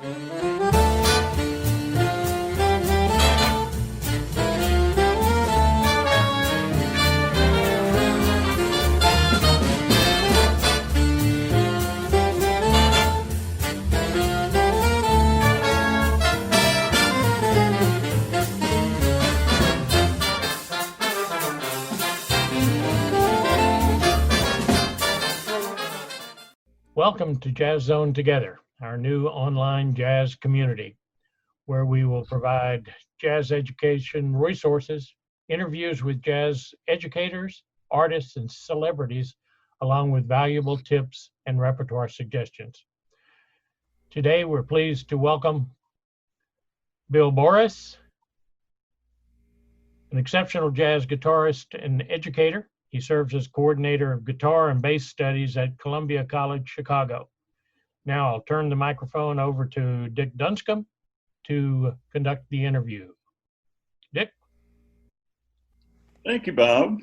Welcome to Jazz Zone Together, our new online jazz community, where we will provide jazz education resources, interviews with jazz educators, artists, and celebrities, along with valuable tips and repertoire suggestions. Today, we're pleased to welcome Bill Boris, an exceptional jazz guitarist and educator. He serves as coordinator of guitar and bass studies at Columbia College, Chicago. Now I'll turn the microphone over to Dick Dunscomb to conduct the interview. Dick? Thank you, Bob.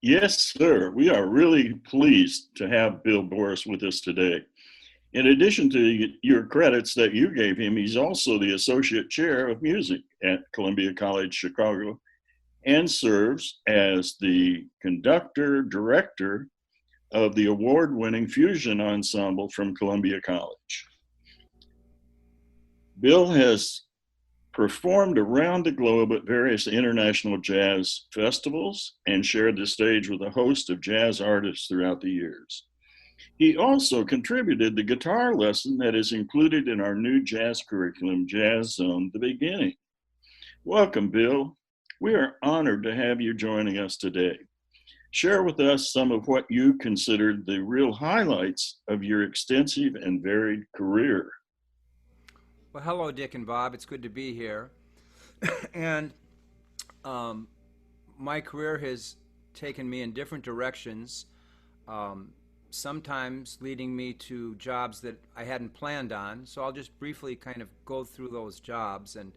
Yes, sir. We are really pleased to have Bill Boris with us today. In addition to your credits that you gave him, he's also the Associate Chair of Music at Columbia College, Chicago, and serves as the conductor director of the award-winning Fusion Ensemble from Columbia College. Bill has performed around the globe at various international jazz festivals and shared the stage with a host of jazz artists throughout the years. He also contributed the guitar lesson that is included in our new jazz curriculum, Jazz Zone, The Beginning. Welcome, Bill. We are honored to have you joining us today. Share with us some of what you considered the real highlights of your extensive and varied career. Well, hello, Dick and Bob. It's good to be here. And my career has taken me in different directions, sometimes leading me to jobs that I hadn't planned on. So I'll just briefly kind of go through those jobs and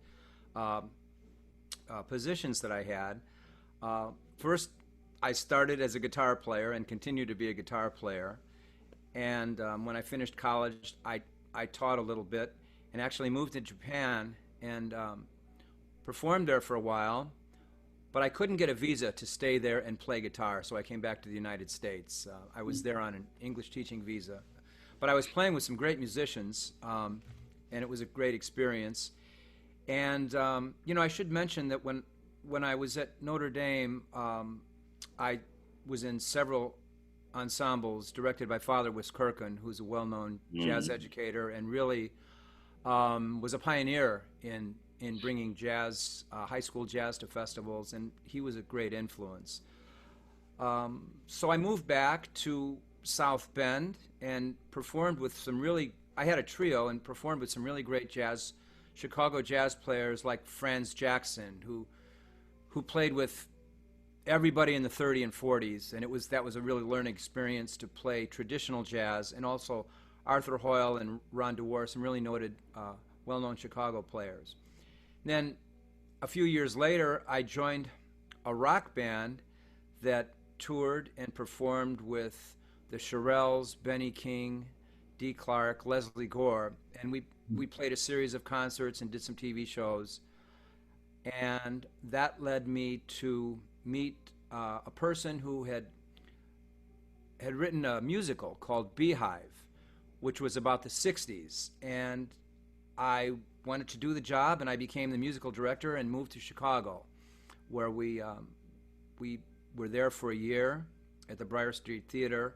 positions that I had. First, I started as a guitar player and continue to be a guitar player. And when I finished college, I taught a little bit and actually moved to Japan and performed there for a while. But I couldn't get a visa to stay there and play guitar, so I came back to the United States. I was there on an English teaching visa. But I was playing with some great musicians, and it was a great experience. And, I should mention that when I was at Notre Dame, I was in several ensembles directed by Father Wiskirchen, who's a well-known jazz educator and really was a pioneer in bringing jazz, high school jazz to festivals, and he was a great influence. So I moved back to South Bend and performed with I had a trio and performed with some really great Chicago jazz players like Franz Jackson, who played with everybody in the 30s and 40s, and that was a really learning experience to play traditional jazz, and also Arthur Hoyle and Ron DeWar, some really noted, well-known Chicago players. Then a few years later, I joined a rock band that toured and performed with the Shirelles, Benny King, Dee Clark, Leslie Gore, and we played a series of concerts and did some TV shows. And that led me to meet a person who had written a musical called Beehive, which was about the 60s. And I wanted to do the job, and I became the musical director and moved to Chicago, where we were there for a year at the Briar Street Theater,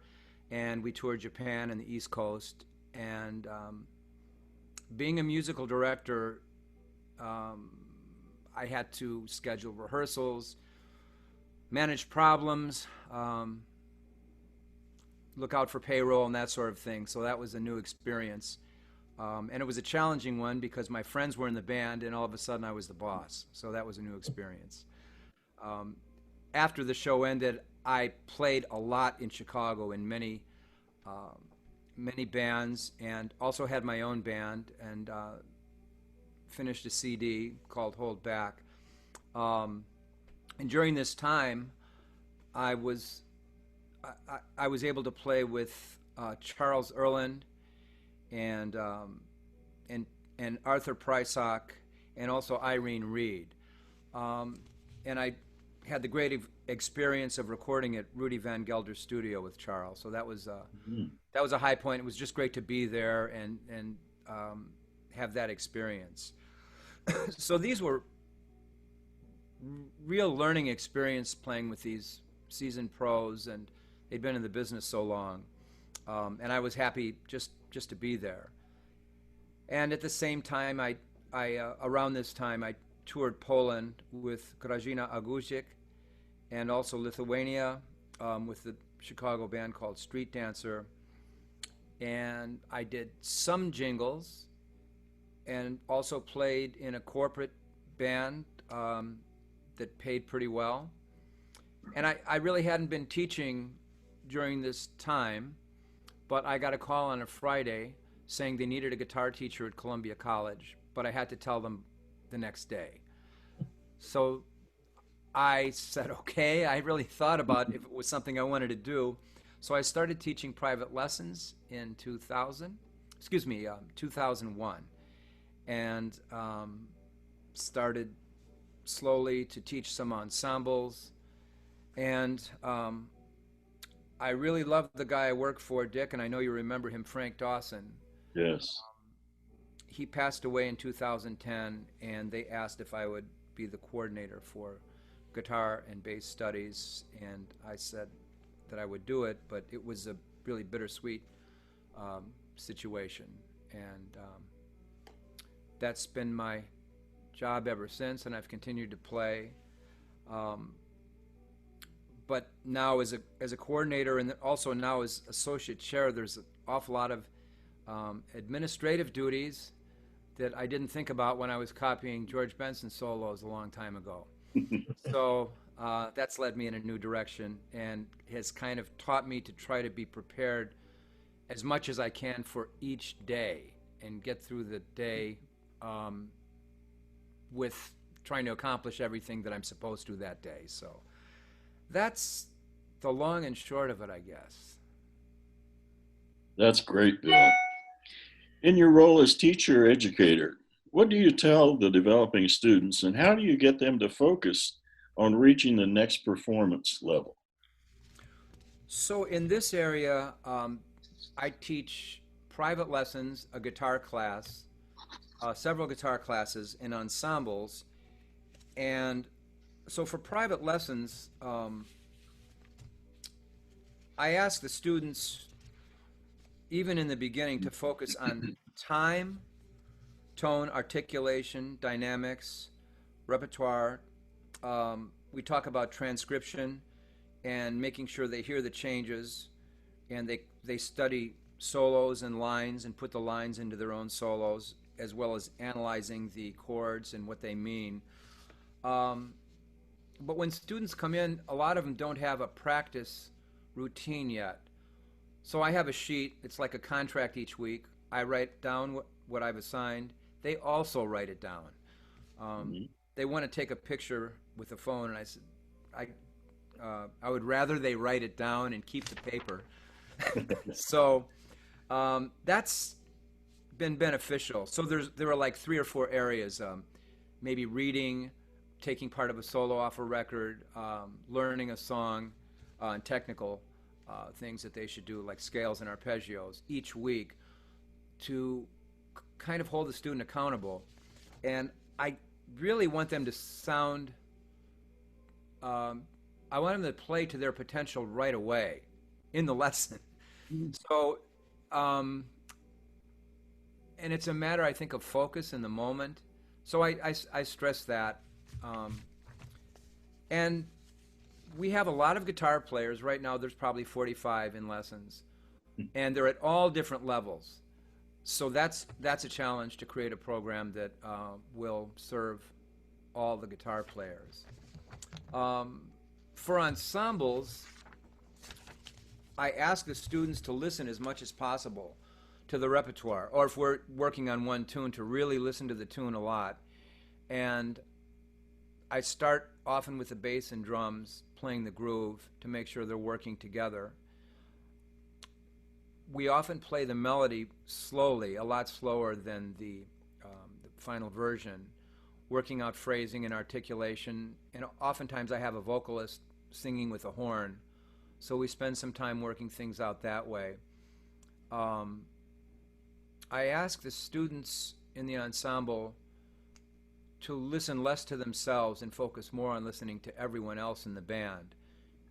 and we toured Japan and the East Coast. And being a musical director, I had to schedule rehearsals, manage problems, look out for payroll and that sort of thing. So that was a new experience. And it was a challenging one because my friends were in the band and all of a sudden I was the boss. So that was a new experience. After the show ended, I played a lot in Chicago in many bands, and also had my own band, and finished a CD called Hold Back. And during this time, I was able to play with Charles Earland and and Arthur Prysock, and also Irene Reed. And I had the great experience of recording at Rudy Van Gelder's studio with Charles. So that was a high point. It was just great to be there and have that experience. So these were real learning experience playing with these seasoned pros, and they'd been in the business so long. And I was happy just to be there. And at the same time, I around this time, I toured Poland with Grażyna Aguzik, and also Lithuania with the Chicago band called Street Dancer. And I did some jingles and also played in a corporate band that paid pretty well. And I really hadn't been teaching during this time, but I got a call on a Friday saying they needed a guitar teacher at Columbia College, but I had to tell them the next day. So I said, okay. I really thought about if it was something I wanted to do. So I started teaching private lessons in 2001, and started slowly to teach some ensembles. And I really loved the guy I worked for, Dick, and I know you remember him, Frank Dawson. Yes. He passed away in 2010, and they asked if I would be the coordinator for guitar and bass studies, and I said that I would do it, but it was a really bittersweet situation, and that's been my job ever since, and I've continued to play. But now as a coordinator, and also now as associate chair, there's an awful lot of administrative duties that I didn't think about when I was copying George Benson solos a long time ago. So that's led me in a new direction and has kind of taught me to try to be prepared as much as I can for each day and get through the day with trying to accomplish everything that I'm supposed to that day. So that's the long and short of it, I guess. That's great, Bill. In your role as teacher educator, what do you tell the developing students, and how do you get them to focus on reaching the next performance level? So in this area, I teach private lessons, a guitar class, several guitar classes, and ensembles. And so for private lessons, I ask the students, even in the beginning, to focus on time, tone, articulation, dynamics, repertoire. We talk about transcription and making sure they hear the changes, and they study solos and lines and put the lines into their own solos, as well as analyzing the chords and what they mean. But when students come in, a lot of them don't have a practice routine yet. So I have a sheet. It's like a contract each week. I write down what I've assigned. They also write it down. They want to take a picture with the phone, and I said, I would rather they write it down and keep the paper. So that's been beneficial. So there are like 3 or 4 areas, maybe reading, taking part of a solo off a record, learning a song, and technical things that they should do, like scales and arpeggios, each week to kind of hold the student accountable. And I really want them to sound, I want them to play to their potential right away in the lesson. So, and it's a matter, I think, of focus in the moment. So I stress that. And we have a lot of guitar players. Right now there's probably 45 in lessons, and they're at all different levels. So that's a challenge to create a program that will serve all the guitar players. For ensembles, I ask the students to listen as much as possible to the repertoire, or if we're working on one tune, to really listen to the tune a lot. And I start often with the bass and drums, playing the groove to make sure they're working together. We often play the melody slowly, a lot slower than the the final version, working out phrasing and articulation. And oftentimes I have a vocalist singing with a horn, so we spend some time working things out that way. I ask the students in the ensemble to listen less to themselves and focus more on listening to everyone else in the band,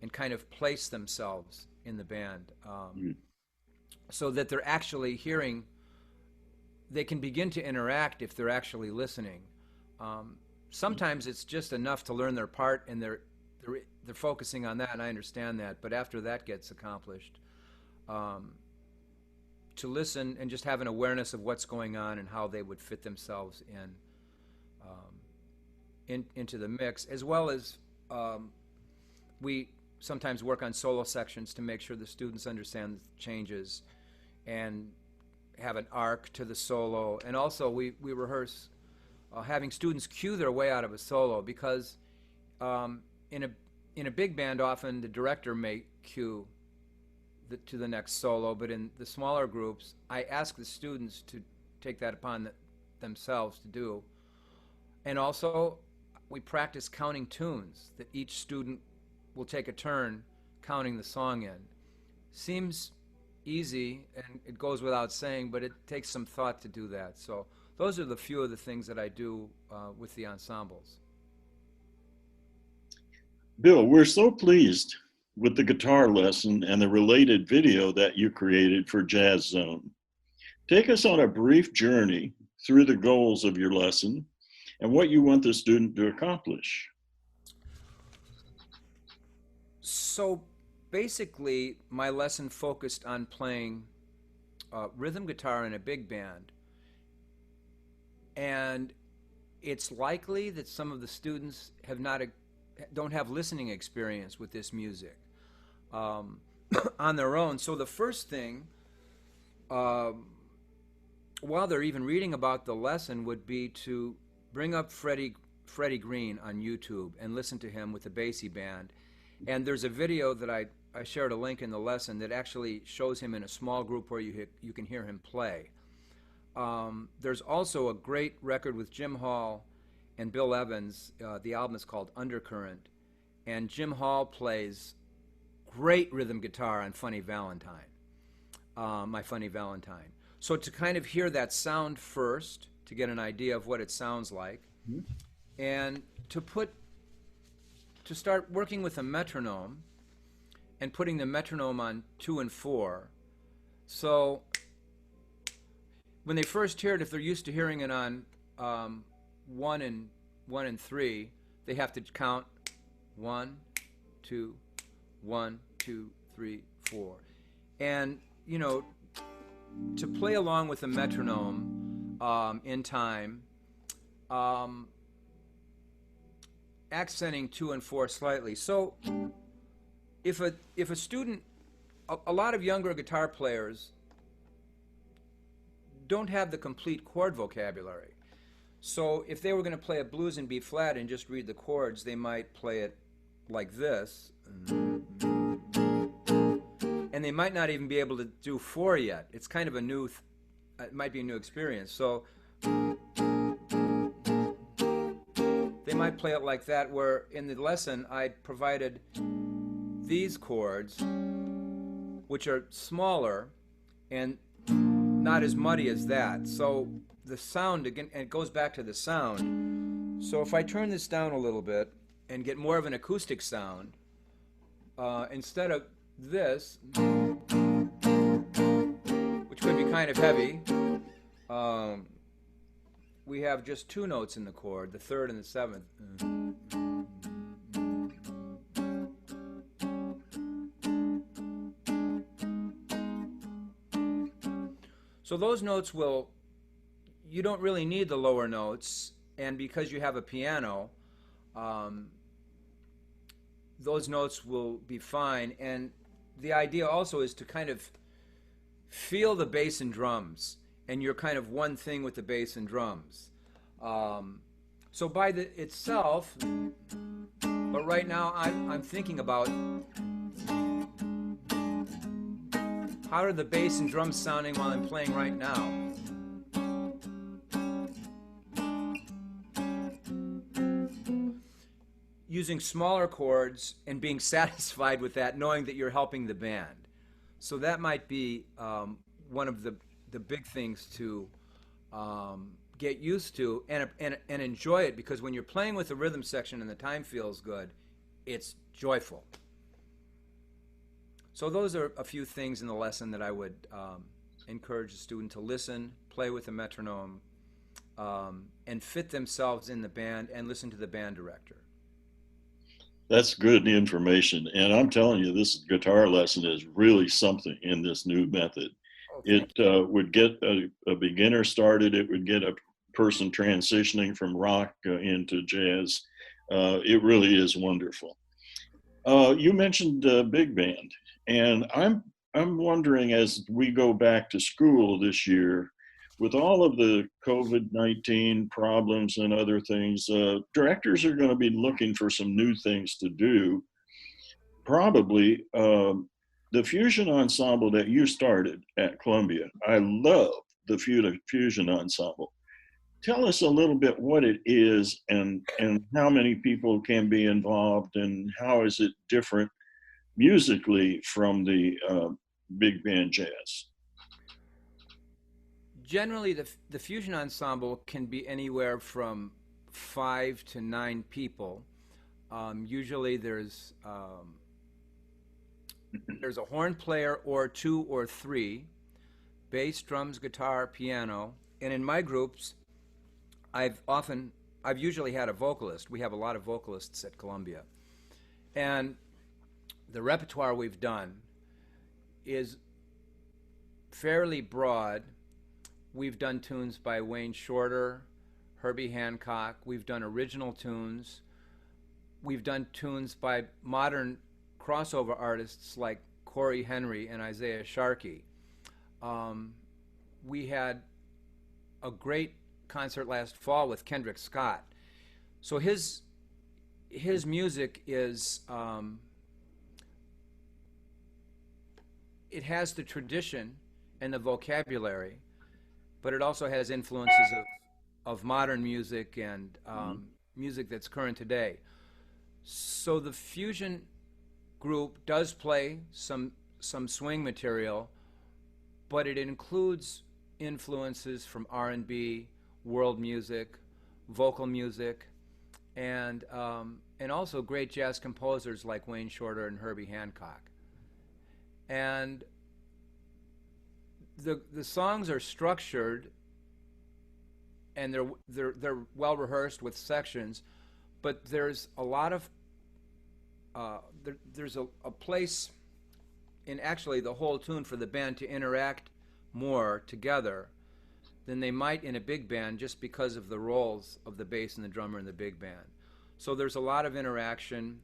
and kind of place themselves in the band, so that they're actually hearing. They can begin to interact if they're actually listening. Sometimes it's just enough to learn their part, and they're focusing on that, and I understand that. But after that gets accomplished, to listen and just have an awareness of what's going on and how they would fit themselves into the mix, as well as we sometimes work on solo sections to make sure the students understand the changes and have an arc to the solo. And also we rehearse having students cue their way out of a solo, because in a big band often the director may cue to the next solo, but in the smaller groups I ask the students to take that upon themselves to do. And also we practice counting tunes, that each student will take a turn counting the song in. Seems easy and it goes without saying, but it takes some thought to do that. So those are the few of the things that I do with the ensembles. Bill, we're so pleased with the guitar lesson and the related video that you created for Jazz Zone. Take us on a brief journey through the goals of your lesson and what you want the student to accomplish. So basically, my lesson focused on playing rhythm guitar in a big band. And it's likely that some of the students don't have listening experience with this music on their own. So the first thing, while they're even reading about the lesson, would be to bring up Freddie Green on YouTube and listen to him with the Basie Band. And there's a video that I shared a link in the lesson that actually shows him in a small group where you can hear him play. There's also a great record with Jim Hall and Bill Evans. The album is called Undercurrent, and Jim Hall plays great rhythm guitar on Funny Valentine, My Funny Valentine. So to kind of hear that sound first, to get an idea of what it sounds like, and to start working with a metronome and putting the metronome on 2 and 4. So when they first hear it, if they're used to hearing it on 1 and 3, they have to count 1, 2, 1, 2, 3, 4. And, you know, to play along with a metronome in time, accenting 2 and 4 slightly. So if a student, a lot of younger guitar players don't have the complete chord vocabulary. So if they were going to play a blues in B flat and just read the chords, they might play it like this. And they might not even be able to do 4 yet. It's kind of a new, it might be a new experience. So they might play it like that, where in the lesson I provided these chords, which are smaller and not as muddy as that. So the sound, again, and it goes back to the sound. So if I turn this down a little bit and get more of an acoustic sound, instead of this, which could be kind of heavy, we have just 2 notes in the chord, the 3rd and the 7th. So those notes you don't really need the lower notes, and because you have a piano, those notes will be fine. And the idea also is to kind of feel the bass and drums, and you're kind of one thing with the bass and drums. So by itself, but right now I'm thinking about how are the bass and drums sounding while I'm playing right now. using smaller chords and being satisfied with that, knowing that you're helping the band. So that might be one of the big things to get used to and enjoy it, because when you're playing with the rhythm section and the time feels good, it's joyful. So those are a few things in the lesson that I would encourage the student to listen, play with the metronome, and fit themselves in the band and listen to the band director. That's good information. And I'm telling you, this guitar lesson is really something in this new method. Oh, It would get a beginner started. It would get a person transitioning from rock into jazz. It really is wonderful. You mentioned big band, and I'm wondering, as we go back to school this year, with all of the COVID-19 problems and other things, directors are going to be looking for some new things to do. Probably the Fusion Ensemble that you started at Columbia. I love the Fusion Ensemble. Tell us a little bit what it is, and how many people can be involved, and how is it different musically from the big band jazz? Generally, the Fusion Ensemble can be anywhere from 5 to 9 people. Usually there's a horn player or 2 or 3, bass, drums, guitar, piano, and in my groups, I've usually had a vocalist. We have a lot of vocalists at Columbia. And the repertoire we've done is fairly broad. We've done tunes by Wayne Shorter, Herbie Hancock. We've done original tunes. We've done tunes by modern crossover artists like Corey Henry and Isaiah Sharkey. We had a great concert last fall with Kendrick Scott. So his music is it has the tradition and the vocabulary, but it also has influences of modern music and music that's current today. So the Fusion group does play some swing material, but it includes influences from R&B, world music, vocal music, and also great jazz composers like Wayne Shorter and Herbie Hancock. And the songs are structured, and they're well rehearsed with sections, but there's a lot of there's a place in actually the whole tune for the band to interact more together than they might in a big band, just because of the roles of the bass and the drummer in the big band. So there's a lot of interaction,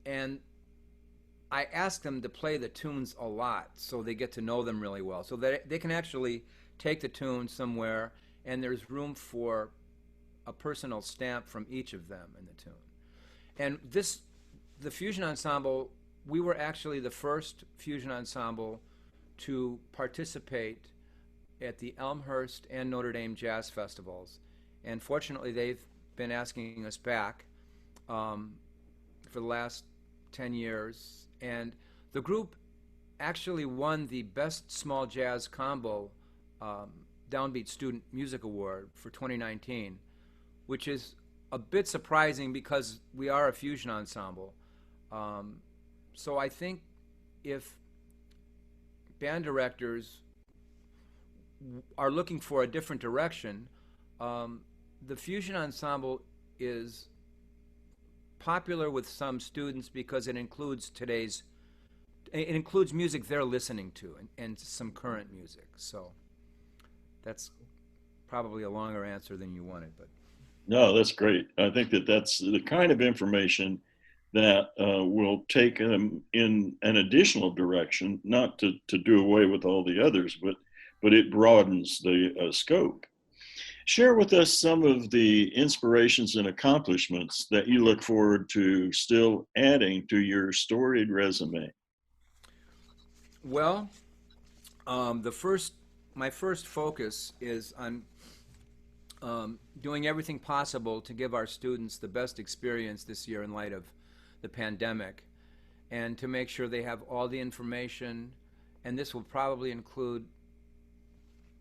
and I ask them to play the tunes a lot so they get to know them really well, so that they can actually take the tune somewhere and there's room for a personal stamp from each of them in the tune. And the Fusion Ensemble, we were actually the first Fusion Ensemble to participate at the Elmhurst and Notre Dame Jazz Festivals. And fortunately, they've been asking us back for the last 10 years. And the group actually won the Best Small Jazz Combo Downbeat Student Music Award for 2019, which is a bit surprising because we are a fusion ensemble. So I think if band directors are looking for a different direction, the Fusion Ensemble is popular with some students because it includes music they're listening to and some current music. So that's probably a longer answer than you wanted, but no, that's great. I think that's the kind of information that will take them in an additional direction, not to do away with all the others, but it broadens the scope. Share with us some of the inspirations and accomplishments that you look forward to still adding to your storied resume. Well, my first focus is on doing everything possible to give our students the best experience this year in light of the pandemic, and to make sure they have all the information. And this will probably include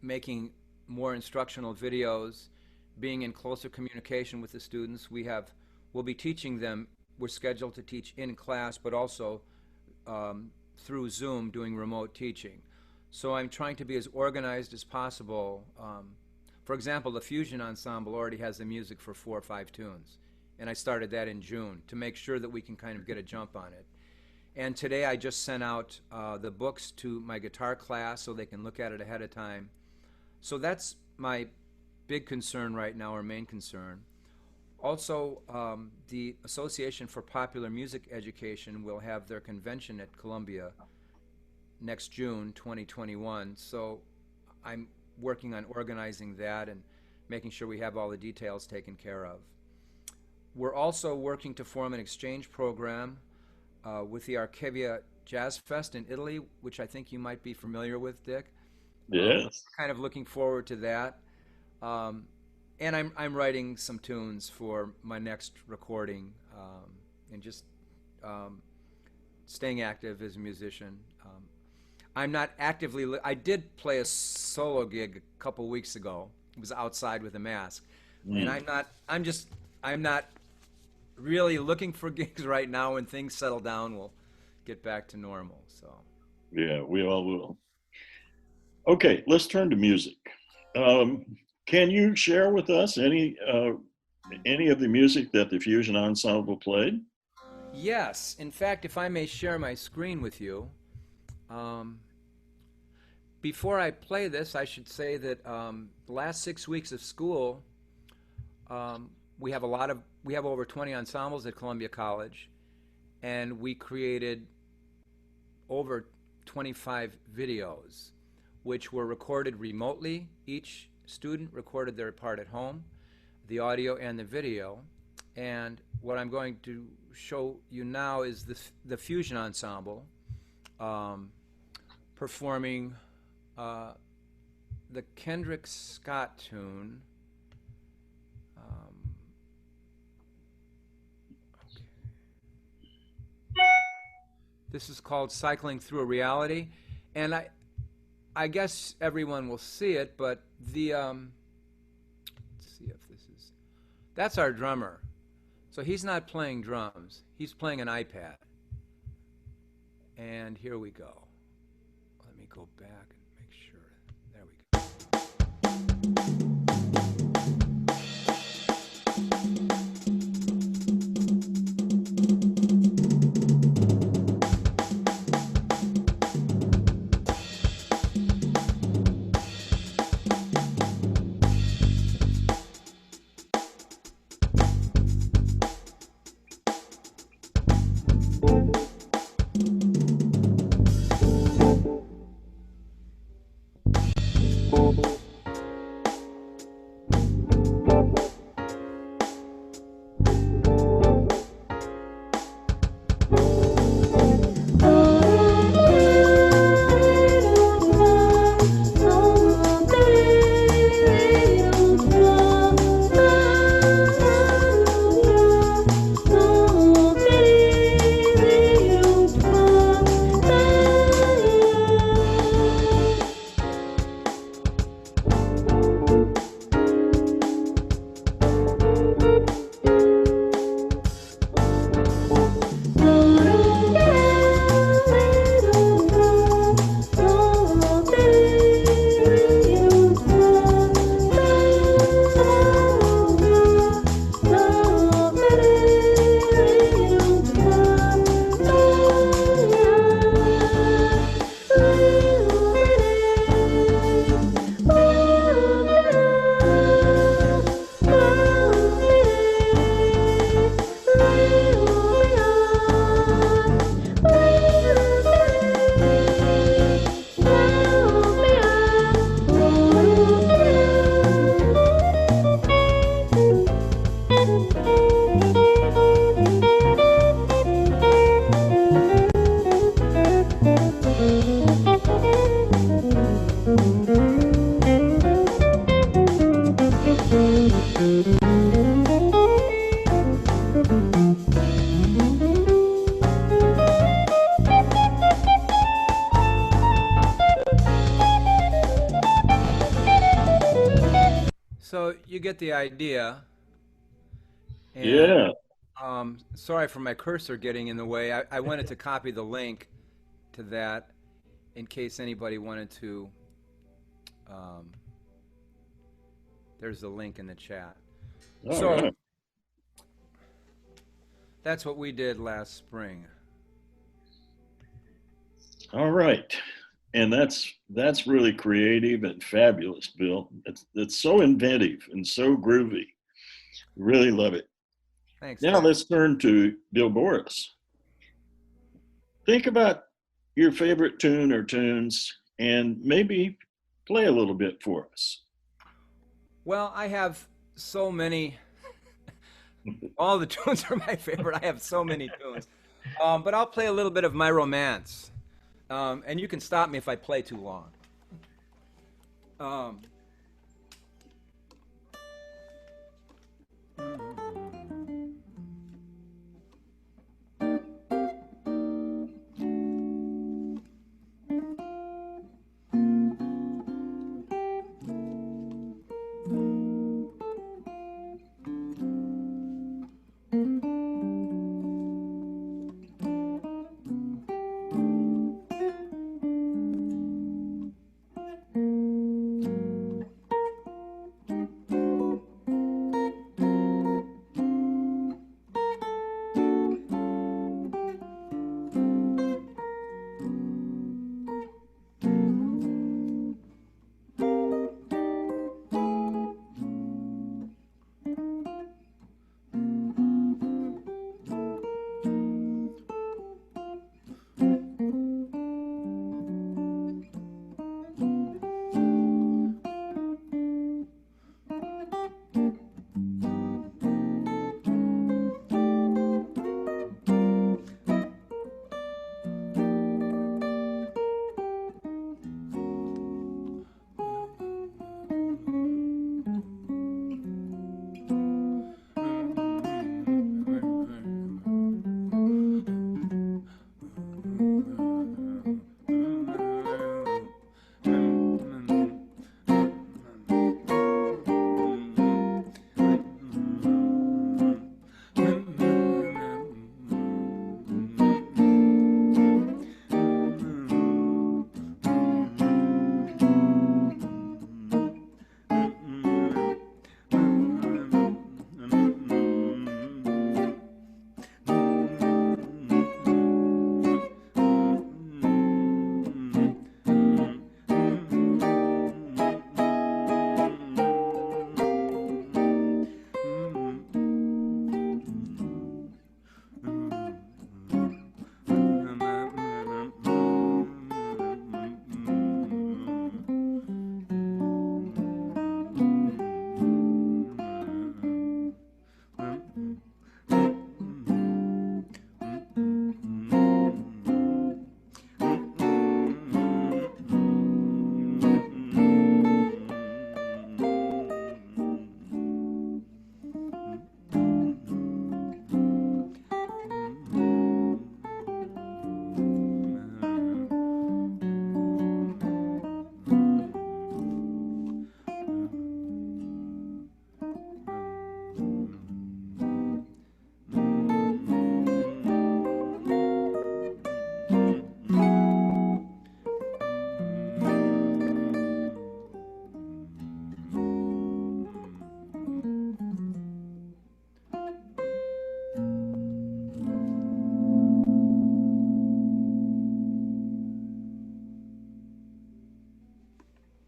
making more instructional videos, being in closer communication with the students. We'll be teaching them. We're scheduled to teach in class, but also through Zoom, doing remote teaching. So I'm trying to be as organized as possible. For example, the Fusion Ensemble already has the music for 4 or 5 tunes, and I started that in June to make sure that we can kind of get a jump on it. And today I just sent out the books to my guitar class so they can look at it ahead of time. So that's my big concern right now, or main concern. Also, the Association for Popular Music Education will have their convention at Columbia next June 2021. So I'm working on organizing that and making sure we have all the details taken care of. We're also working to form an exchange program with the Archivia Jazz Fest in Italy, which I think you might be familiar with, Dick. Yes. Kind of looking forward to that. And I'm writing some tunes for my next recording, and just staying active as a musician. I'm not actively. I did play a solo gig a couple weeks ago. It was outside with a mask, and I'm not really looking for gigs right now. When things settle down, we'll get back to normal. So. Yeah, we all will. Okay, let's turn to music. Can you share with us any of the music that the Fusion Ensemble played? Yes. In fact, if I may share my screen with you. Before I play this, I should say that the last 6 weeks of school, we have over 20 ensembles at Columbia College, and we created over 25 videos, which were recorded remotely. Each student recorded their part at home, the audio and the video. And what I'm going to show you now is the Fusion Ensemble performing the Kendrick Scott tune. This is called Cycling Through a Reality, and I guess everyone will see it, but the let's see if this is, that's our drummer. So he's not playing drums, he's playing an iPad. And here we go. Let me go back and make sure. There we go. So you get the idea. And Yeah. sorry for my cursor getting in the way. I wanted to copy the link to that in case anybody wanted to. Um, there's the link in the chat. All So right. that's what we did last spring. All right. And that's really creative and fabulous, Bill. It's so inventive and so groovy. Really love it. Thanks, Now Dick. let's turn to Bill Boris. Think about your favorite tune or tunes and maybe play a little bit for us. Well, I have so many. All the tunes are my favorite. I have so many tunes. But I'll play a little bit of My Romance. And you can stop me if I play too long. Um,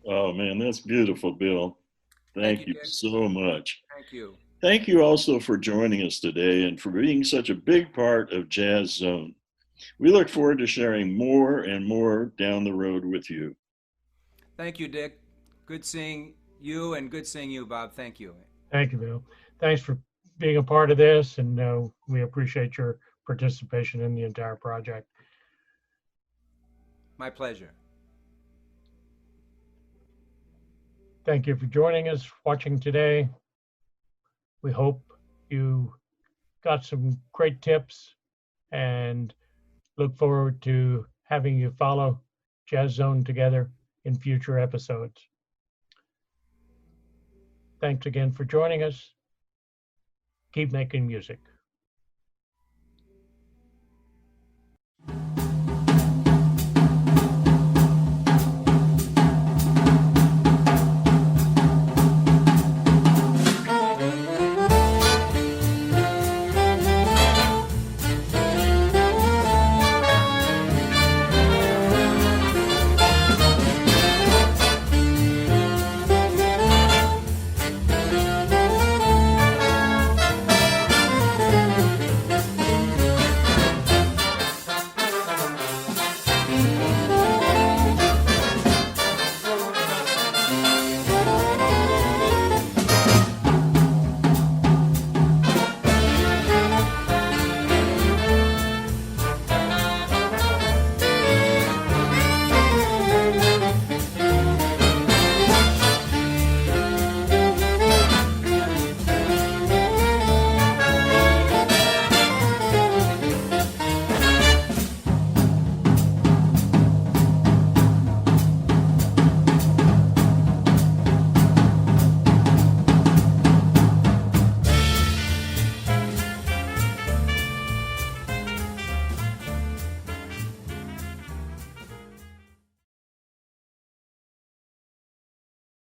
Oh man, that's beautiful, Bill. Thank you, Thank you Dick. so much. Thank you. Thank you also for joining us today and for being such a big part of Jazz Zone. We look forward to sharing more and more down the road with you. Thank you, Dick. Good seeing you and good seeing you, Bob. Thank you. Thank you, Bill. Thanks for being a part of this, and we appreciate your participation in the entire project. My pleasure. Thank you for joining us, watching today. We hope you got some great tips and look forward to having you follow Jazz Zone together in future episodes. Thanks again for joining us. Keep making music.